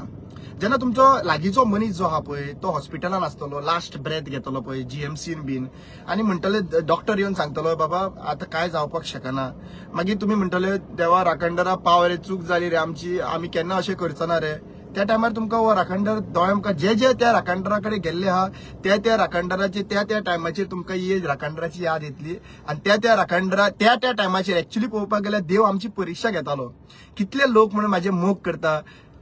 जेन्ना तुमचो लागींचो मनीस जो आहा पळय तो हॉस्पिटलान आसतलो लास्ट ब्रेथ घेतलो पळय जीएमसीन बीन आनी म्हणटले डॉक्टर येवन सांगतलो बाबा आतां काय जावपाक शकना मागीर तुमी म्हणटले देवा राखणदारा पाव रे चूक जाली रे आमची आमी केन्ना अशें करचना रे त्या टायमार तुमकां हो राखणदार दोळे आमकां जे त्या राखणदारा कडेन गेल्ले आहा त्या राखणदाराचे त्या टायमाचेर तुमकां ही राखणदाराची याद येतली आणि त्या राखणदारा त्या टायमाचेर एक्चुअली पळोवपाक गेल्यार देव आमची परीक्षा घेतालो. कितले लोक म्हणून म्हाजे मोग करता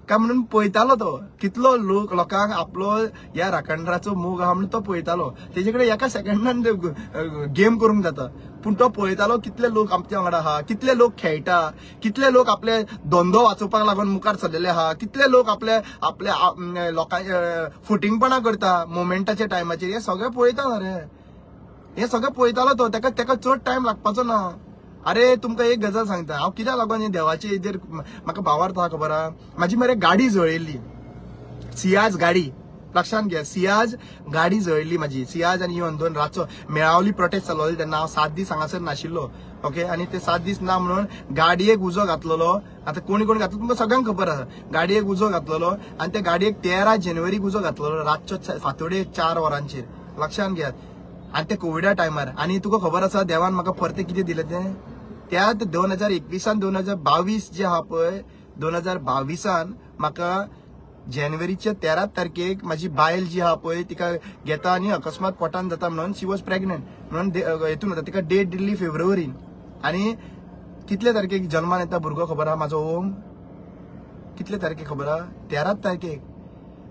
काय म्हणून पळयतालो तो, कितलो लोकांक आपलो ह्या राखणदाराचो मोग आहा म्हणून तो पळयतालो. तेजे कडेन एका सेकंडान गेम करूंक जाता, पूण तो पळयतालो कितले लोक आमच्या वांगडा आहा, कितले लोक खेळटा, कितले लोक आपले धंदो वाचोवपाक लागून मुखार सरलेले आहा, कितले लोक आपल्या लोकांचे फुटींगपणा करता मोमेंटाच्या टायमाचेर. हे सगळें पळयता रे, हे सगळें पळयतालो तो. तेका चड टायम लागपाचो ना. अरे तुमकां एक गजाल सांगता, हांव कित्याक लागून देवाचे हेजेर म्हाका भावार्थ आहा खबर आहा. म्हाजी मरे गाडी जळयल्ली, सियाज गाडी, लक्षात घ्या, सियाज गाडी जळयल्ली म्हाजी. सियाज आनी इवन दोन रातचो मेळावली प्रोटेस्ट चालवली तेन्ना हांव 7 दीस हांगासर नाशिल्लो. ओके, आणि ते 7 दीस ना म्हणून गाडयेक उजो घातलेलो. आता कोणी घातलो तुमकां सगळ्यांक खबर आहा. गाडयेक उजो घातलेलो आणि त्या गाडयेक 13 जानेवारीक उजो घातलेलो रातचो फांतोडे 4 वरांचेर. लक्षात घ्यात. आणि ते कोविडा टायमार. आणि तुका खबर आसा देवान म्हाका परते कितें दिलें तें, त्यात 2021 2022 जे आहा पळय, 2022 म्हाका जानेवारीच्या 13 तारखेक माझी बायल जी आहा पळय तिका घेता आणि अकस्मात पोटान जाता म्हणून शी वॉज प्रेग्नंट म्हणून हेतून होता. तिका डेट दिल्ली फेब्रुवारीन. आणि कितले तारखेक जन्मान येता भुरगो खबर आहा म्हाजो ओम? कितले तारखेक खबर आहा? 13 तारखेक.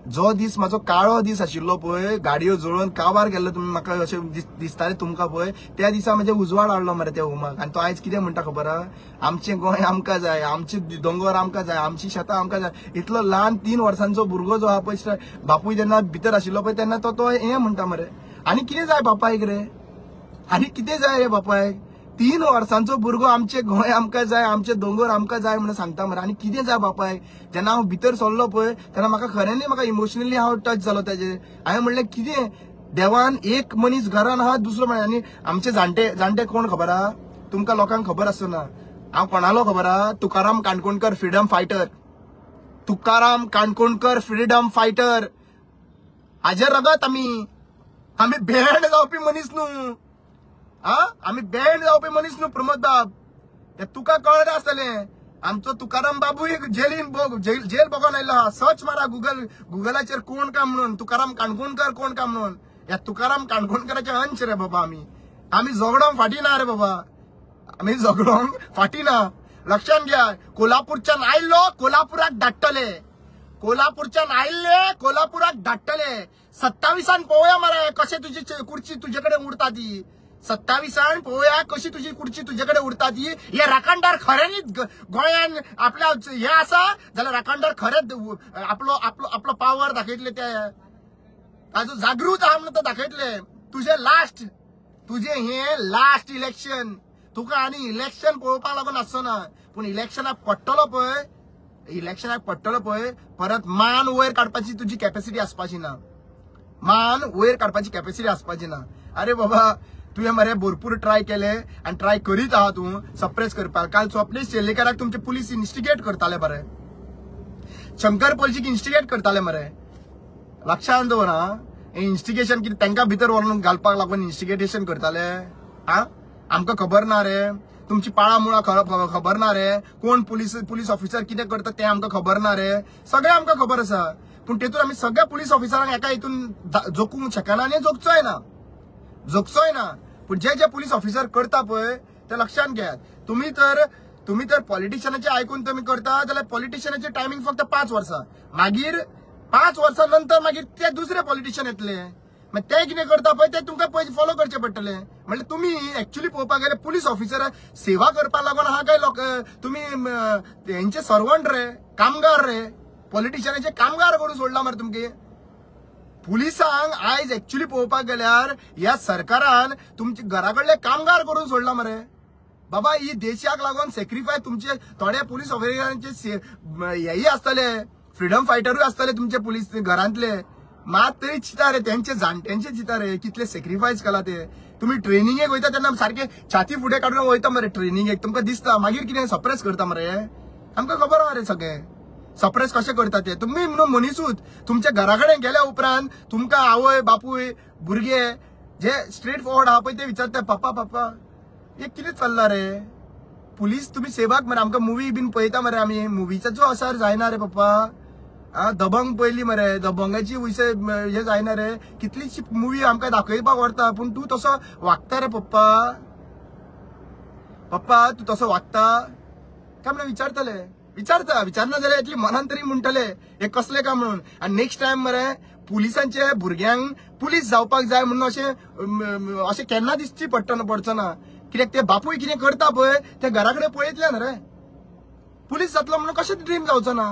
जो दीस म्हाजो काळो दीस आशिल्लो पळय, गाडयो जळोवन काबार गेल्लो तुम्ही म्हाका अशें दिसताले तुमकां पळय, त्या दिसा म्हणजे उजवाड हाडलो मरे त्या ओमाक. आणि तो आयज कितें म्हणटा खबर आहा? आमचें गोंय आमकां जाय, आमचे दोंगर आमकां जाय, आमची शेतां आमकां जाय. इतलो ल्हान 3 वर्सांचो भुरगो जो आहा पळय, बापूय जेन्ना भितर आशिल्लो पळय तेन्ना तो हें म्हणटा मरे. आनी कितें जाय बापायक रे? आनी कितें जाय रे बापायक? 3 वर्सांचो भुरगो आमचे गोंय आमकां जाय, आमचे दोंगर आमकां जाय म्हणून सांगता मरे. आनी कितें जाय बापायक? जेन्ना हांव भितर सरलो पळय तेन्ना म्हाका खऱ्यांनी म्हाका इमोशनली हांव टच जालो तेजेर. हांवें म्हणलें कितें देवान एक मनीस घरान आहा दुसरो म्हण. आनी आमचे जाणटे कोण खबर आहा तुमकां? लोकांक खबर आसना हांव कोणालो खबर आहा? Tukaram Kankonkar, freedom fighter. Tukaram Kankonkar freedom fighter. हाजेर रगत आमी बँड जावपी मनीस न्हू. आमी बँड जावपी मनीस न्हू प्रमोद बाब. तुका कळना आसतलें. आमचो तुकाराम बाबूय जेल बघून आयलो आहा. सर्च मारा गुगलाचेर कोण काय म्हणून, तुकाराम काणकोणकर कोण काय म्हणून. या तुकाराम काणकोणकराचे अंश रे बाबा. आम्ही झगडोंक फाटी ना रे बाबा, आम्ही झगडोंक फाटी ना. लक्षात घ्या. कोल्हापूरच्यान आयलो कोल्हापुराक धाडटले, कोल्हापूरच्यान आयल्ले कोल्हापुराक धाडटले. 27 पळोवया मरे कशें तुजी खुर्ची तुजे कडेन उरता ती. 27 पळोवया कशी तुझी खुर्ची तुजे कडेन उरता ती. हे राखणदार खऱ्यांनीच गोंयान आपल्या हे आसा जाल्यार राखणदार खरेंच आपलो पावर दाखयतले. ते ताजो जागृत आहा म्हणून तो दाखयतले. तुझे हे लास्ट इलेक्शन. तुका आनी इलेक्शन पळोवपाक लागून आसना, पूण इलेक्शनाक पडटलो पळय परत मान वयर काडपाची तुजी कॅपॅसिटी आसपाची ना. मान वयर काडपाची कॅपॅसिटी आसपाची ना. अरे बाबा तुवें मरे भरपूर ट्राय केले आणि ट्राय करीत आहा तूं सप्रेस करपाक. काल स्वप्नील शेल्लेकराक तुमचे पुलीस इन्स्टिगेट करताले मरे, शंकर पलजीक इन्स्टिगेट करताले मरे. लक्षात दवरा. इन्स्टिगेशन कितें तांकां भितर व्हरून घालपाक लागून इन्स्टिगेशन करताले. आमकां खबर ना रे. तुमची पाळा मुळा खबर ना रे. कोण पुलीस ऑफिसर कितें करता तें आमकां खबर ना रे. सगळें आमकां खबर आसा, पूण तेतून आमी सगळ्या पुलीस ऑफिसरांक एका हितून जोखूंक शकना आनी जोगचोय ना. पण जे पुलीस ऑफिसर करता पळय ते लक्षात घ्या. तुम्ही तर पॉलिटिशियनाचे आयकून तुम्ही करता जाल्यार पॉलिटिशियनाचे टायमिंग फक्त 5 वर्सां. मागीर 5 वर्सां नंतर मागीर ते दुसरे पॉलिटिशियन येतले. मग ते कितें करता पळय ते तुमकां पयलीं फॉलो करचे पडटले. म्हणजे तुम्ही एक्चुअली पळोवपाक गेल्यार पुलीस ऑफिसर सेवा करपाक लागून आहा काय लोक तुम्ही तेंचे सर्वंट रे, कामगार रे. पॉलिटिशियनाचे कामगार करून सोडला मरे तुमगे. पुलिसांक आयज एक्चुअली पळोवपाक गेल्यार ह्या सरकारान तुमचे घराकडले कामगार करून सोडला मरे बाबा. ही देशाक लागून सॅक्रिफायस तुमचे थोडे पुलीस ऑफिसरांचे हेही आसतले, फ्रीडम फायटरूय आसतले तुमचे पुलीस घरांतले. मात तरी चिता रे त्यांचे जाणट्यांचे चिता रे कितले सॅक्रिफायस केला ते. तुम्ही ट्रेनिंगेक वयता तेन्ना सारखे छाती फुडें काडून वयता मरे ट्रेनिंगेक. तुमकां दिसता मागीर कितें सप्रेस करता मरे. आमकां खबर आहा रे सगळें सप्रेस कशें करता ते. तुम्ही म्हणून मनीसूच तुमच्या घरा कडेन गेल्या उपरांत तुमकां आवय बापूय भुरगे जे स्ट्रेट फॉरवर्ड आहा पळय ते विचारता पापा हे कितें चल्ला रे. पुलीस तुम्ही सेवाक मरे आमकां मुवी बीन पळयता मरे आमी. मुवीचो असर जायना रे पप्पा. दबंग पयली मरे दबंगाची विषय हे जायना रे कितलीशी मुवी आमकां दाखयपाक व्हरता पूण तू तसो वागता रे पप्पा तू तसो वागता काय म्हणून विचारना जाल्यार एटली मनान तरी म्हणटले हे कसले काय म्हणून आनी नेक्स्ट टाइम मरे पुलिसांचे भुरग्यांक पुलीस जावपाक जाय म्हणून अशें केन्ना दिसची पडचो ना कित्याक ते बापूय कितें करता पळय ते घरा कडेन पळयतले ना रे पुलीस जातलो म्हणून कशें ड्रीम जावचो ना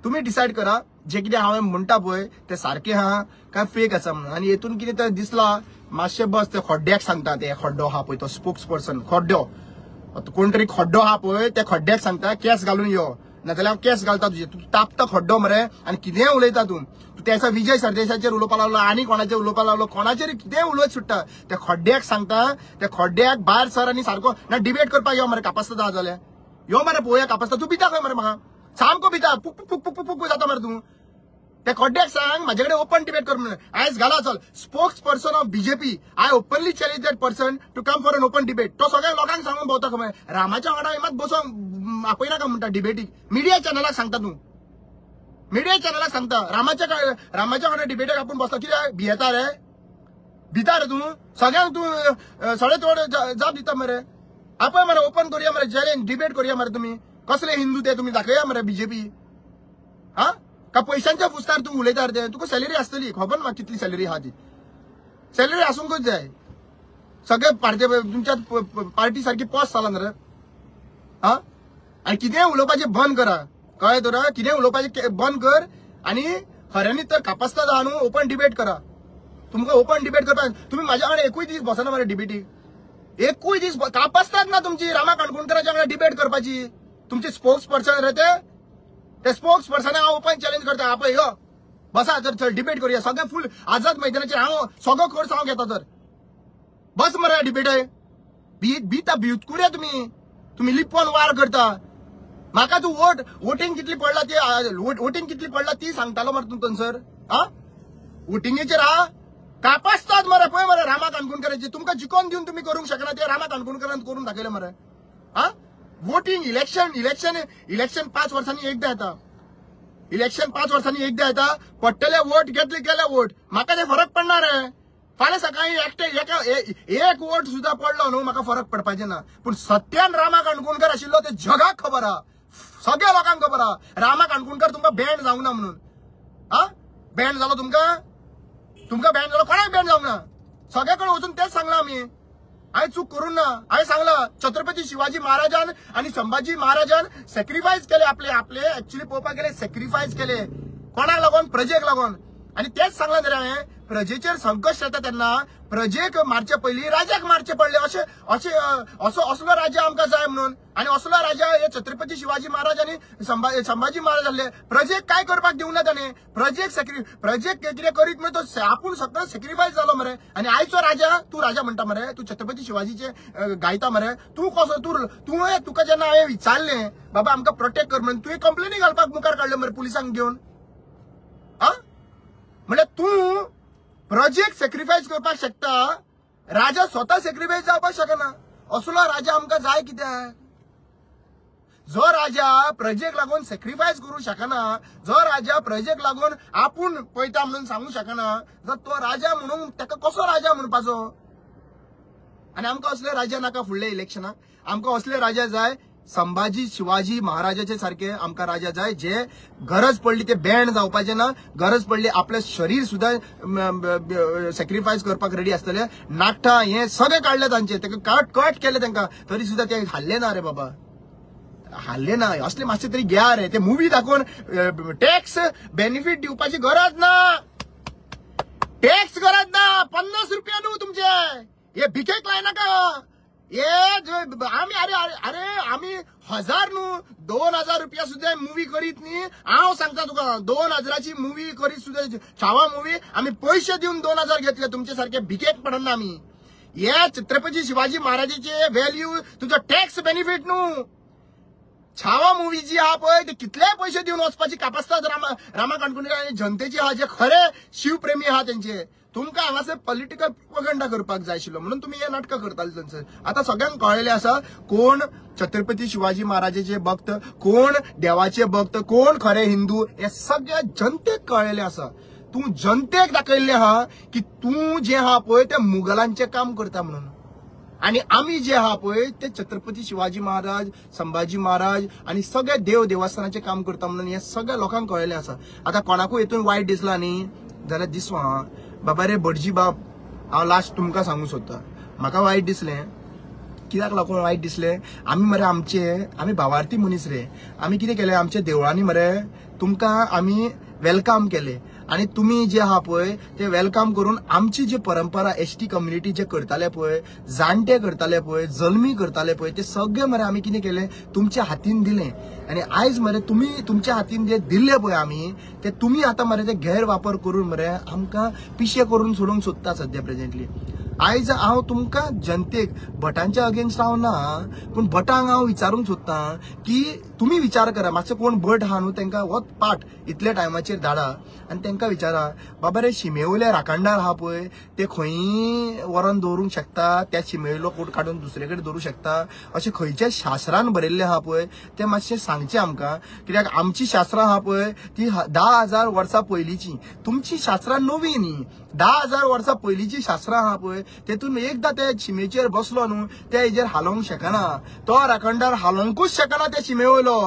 तुम्ही डिसाइड करा जे कितें हांवें म्हणटा पळय ते सारखे हा काय फेक आसा म्हणून आनी हेतून कितें तर दिसला मातशें बस ते खड्ड्याक सांगता ते खड्डो हा पळय तो स्पोक्स पर्सन खड्डो कोण तरी खड्डो हा पळय त्या खड्ड्याक सांगता केस घालून यो नाजाल्यार हांव केस घालता तुजे तू तापता खड्डो मरे आनी कितें उलयता तू त्याचा विजय सरदेसाचेर उलोवपाक लागलो आनी कोणाचेर उलोवपाक लागलो कोणाचेर कितें उलोवच सुट्टा त्या खड्ड्याक सांगता त्या खड्ड्याक भायर सर आनी सारको ना डिबेट करपाक यो मरे कापास्ता जा जाल्यार यो मरे पळोवया कापास्ता तू भिता खंय मरे म्हाका सामको भिता पुक पुक पुक पुक जाता मरे तू त्या खड्ड्याक सांग म्हाजे कडेन ओपन डिबेट कर म्हणून आयज घाला चल spokesperson of BJP I openly challenge that person to come for an open debate तो सगळ्या लोकांक सांगून भोंवता खंय रामाच्या वांगडा मात बसोंक आपयनाका म्हणटा डिबेटीक मिडिया चॅनलाक सांगता तू मिडिया चॅनलाक सांगता रामाच्या वांगडा डिबेटीक आपूण बसता कित्याक भिता रे तू सगळ्यांक तू सडे तोड जाप दिता मरे आपण मरे ओपन करूया मरे चॅलेंज डिबेट करूया मरे तुम्ही कसले हिंदू ते तुम्ही दाखया मरे बीजेपी हा का पैशांच्या फुस्तार तू उलयता रे तुका सॅलरी आसतली खबर ना कितली सॅलरी हा ती सॅलरी आसूंकच जाय सगळे तुमच्या पार्टी सारखी पॉस जाला रे हा आणि कितें उलोवपाचें बंद करा कळ्ळें तुका कितें उलोवपाचें बंद कर आनी खऱ्यांनी तर कापास्ता जा न्हू ओपन डिबेट करा तुमकां ओपन डिबेट करपाक तुम्ही म्हाज्या वांगडा एकूय दीस बसना मरे डिबेटीक एकूय दीस कापास्ताक ना तुमची रामा काणकोणकराच्या वांगडा डिबेट करपाची तुमचे स्पोक्स पर्सन रे ते स्पोक्स पर्सनाक हांव ओपन चॅलेंज करता आपय यो बसा तर डिबेट करूया सगळे फुल आझाद मैदानाचेर हांव सगळो खर्च हांव घेता तर बस मरे डिबेट भिता भितकुऱ्या तुम्ही लिपोन वार करता म्हाका तू वोटिंग कितली पडला ती सांगतालो मरे तू थंयसर हा वोटिंगेचेर हा कापासतात मरे पळय मरे रामा काणकोणकरांची तुमकां जिकोन दिवन तुम्ही करूंक शकना ते रामा काणकोणकरान करून दाखयले मरे हा वोटिंग इलेक्शन 5 वर्सांनी एकदा येता इलेक्शन 5 वर्सांनी एकदा येता पडटले वोट घेतले गेले वोट म्हाका ते फरक पडना रे फाल्यां सकाळी एक वोट सुद्धा पडलो न्हू म्हाका फरक पडपाचें ना पूण सत्यान रामा काणकोणकर आशिल्लो ते जगाक खबर आहा सगळ्या लोकांक खबर आहा रामा काणकोणकर तुमकां बॅन जावंक ना म्हणून हा बॅन जालो तुमकां बॅन जालो कोणाक बॅन जावंक ना सगळ्या कडेन वचून तेच सांगला आमी हांवें चूक करून ना हांवें सांगला छत्रपती शिवाजी महाराजान आणि संभाजी महाराजान सॅक्रिफायस केले आपले ऍक्च्युली पळोवपाक गेले सॅक्रिफायस केले कोणाक लागून प्रजेक लागून आणि तेच सांगला तरी हांवें प्रजेचेर संकट येता तेन्ना प्रजेक मारचे पयलीं राजाक मारचे पडले असलो राजा आमकां जाय म्हणून आणि असलो राजा हे छत्रपती शिवाजी महाराज आणि संभाजी महाराज जाल्ले प्रजेक काय करपाक दिवंक ना ताणें प्रजेक कितें करीत म्हणून तो आपूण सगळो सॅक्रिफायस जालो मरे आणि आयचो राजा तू राजा म्हणटा मरे तू छत्रपती शिवाजीचे गायता मरे तू कसो तुका जेन्ना हांवें विचारलें बाबा आमकां प्रोटेक्ट कर म्हणून तुवें कंप्लेनी घालपाक मुखार काडले मरे पुलिसांक घेवन हा म्हणजे तू प्रजेक सॅक्रिफायस करपाक शकता राजा स्वता सॅक्रिफायस जावपाक शकना असलो राजा आमकां जाय कित्याक जो राजा प्रजेक लागून सॅक्रिफायस करूंक शकना जो राजा प्रजेक लागून आपूण पळयता म्हणून सांगूंक शकना जर तो राजा म्हणून ताका कसो राजा म्हणपाचो आनी आमकां असले राजा नाका फुडल्या इलेक्शनाक आमकां असले राजा जाय संभाजी शिवाजी महाराजाचे सारखे आमकां राजा जाय जे गरज पडली ते बॅन जावपाचे ना गरज पडली आपले शरीर सुद्धा सॅक्रिफायस करपाक रेडी आसतले नाखटां हे सगळे काडले तांचे ताका कट केले तांकां तरी सुद्धा ते हाल्ले ना रे बाबा हाल्ले ना असले मातशे तरी घ्या रे ते मुवी दाखोवन टॅक्स बेनिफिट दिवपाची गरज ना टॅक्स गरज ना 50 रुपया न्हू तुमचे हे भिकेक लायनाका आम्ही आम्ही 1000 न्हू 2000 रुपया सुद्धा मुवी करीत न्ही हांव सांगता तुका 2000ची मुवी करीत सुद्धा छावा मुवी आम्ही पैसे दिवन 2000 घेतले तुमचे सारखे भिकेक पडना आम्ही हे छत्रपती शिवाजी महाराजाचे व्हॅल्यू तुझा टॅक्स बेनिफिट न्हू छावा मूवी जी आहा पळय ती कितलेय पैसे दिवन वचपाची कापासतात रामा काणकोणकर आनी जनतेचे आहा जे खरे शिवप्रेमी आहा त्यांचे तुमकां हांगासर पॉलिटिकल प्रोपगंडा करपाक जाय आशिल्लो म्हणून तुम्ही हे नाटकां करताले थंयसर आता सगळ्यांक कळलेले आसा कोण छत्रपती शिवाजी महाराजाचे भक्त कोण देवाचे भक्त कोण खरे हिंदू हे सगळ्या जनतेक कळलेले आसा तू जनतेक दाखयल्ले आहा की तू जे आहा पळय ते मुघलांचे काम करता म्हणून आणि आम्ही जे आहा पळय ते छत्रपती शिवाजी महाराज संभाजी महाराज आणि सगळे देव देवस्थानाचे काम करता म्हणून हे सगळ्या लोकांक कळलेले आसा आता कोणाकूय हेतून वायट दिसला न्ही जाल्यार दिसवा बाबा रे भटजी बाब हांव लास्ट तुमकां सांगू सोदता म्हाका वायट दिसलें कित्याक लागून वायट दिसलें आमी भावार्थी मनीस रे आमी कितें केलें आमच्या देवळांनी मरे तुमकां आमी वेलकम केले आणि तुम्ही जे आहा पळय ते वेलकम करून आमची जी परंपरा एसटी कम्युनिटी जे करताले पळय जाणटे करताले पळय जल्मी करताले पळय ते सगळे मरे आमी कितें केलें तुमच्या हातीन दिलें आणि आयज मरे तुम्ही तुमच्या हातीन जे दिल्ले पळय आमी ते तुम्ही आता मरे ते गैरवापर करून मरे आमकां पिशे करून सोडूंक सोदता सध्या प्रेझेंटली आयज हांव तुमकां जनतेक भटांच्या अगेन्स्ट हांव ना पूण भटांक हांव विचारूंक सोदता की तुम्ही विचार करा मातसो कोण भट आहा न्हू तांकां वच पाठ इतल्या टायमाचेर धाडा आनी तांकां विचारा बाबा रे शिमेवयले राखणदार आहा पळय ते खंयी व्हरोन दवरूंक शकता त्या शिमेवयलो कोट काडून दुसरे कडेन दवरूंक शकता अशें खंयच्या शास्त्रान बरयल्लें आहा पळय तें मातशें सांगचें आमकां कित्याक आमची शास्त्रां आहा पळय ती 10,000 वर्सां पयलींची तुमची शास्त्रां नवी न्ही 10,000 वर्सां पयलींची शास्त्रां आहा पळय तेतून एकदा ते शिमेचेर बसलो न्हू ते हेजेर हालोवंक शकना तो राखणदार हालोवंकूच शकना त्या शिमेवयलो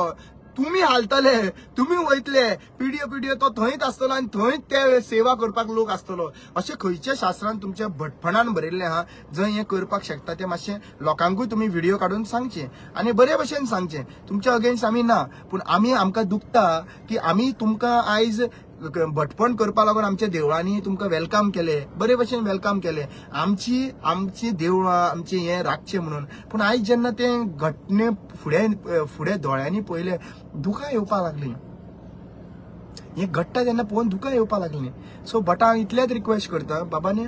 तुम्ही हालतले तुम्ही वयतले पिढयो तो थंयच आसतलो आनी थंयच ते सेवा करपाक लोक आसतलो अशें खंयच्या शास्त्रान तुमच्या भटपणान बरयल्लें आहा जंय हें करपाक शकता तें मातशें लोकांकूय तुमी व्हिडिओ काडून सांगचें आनी बरे भशेन सांगचें तुमच्या अगेन्स्ट आमी ना पूण आमकां दुखता की आमी तुमकां आयज भटपण करपा लागून आमच्या देवळांनी तुमकां वेलकम केले बरे भशेन वेलकम केले आमची देवळां आमचे हे राखचे म्हणून पूण आयज जेन्ना ते घटने फुडें दोळ्यांनी पळयले दुकां येवपाक लागलीं हे घडटा तेन्ना पळोवन दुकां येवपाक लागलीं सो भटांक इतलेंच रिक्वेस्ट करता बाबाने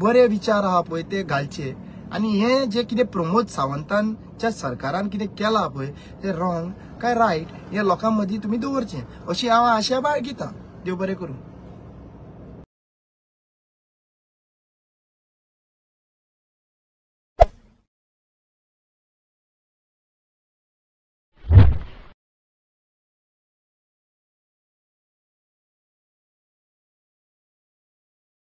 बरे विचार आहा पळय ते घालचे आनी हे जे कितें प्रमोद सावंतांच्या सरकारान कितें केलां पळय ते रॉंग काय रायट हे लोकां मदीं तुमी दवरचें अशी हांव आशा बाळगितां देव बरें करूं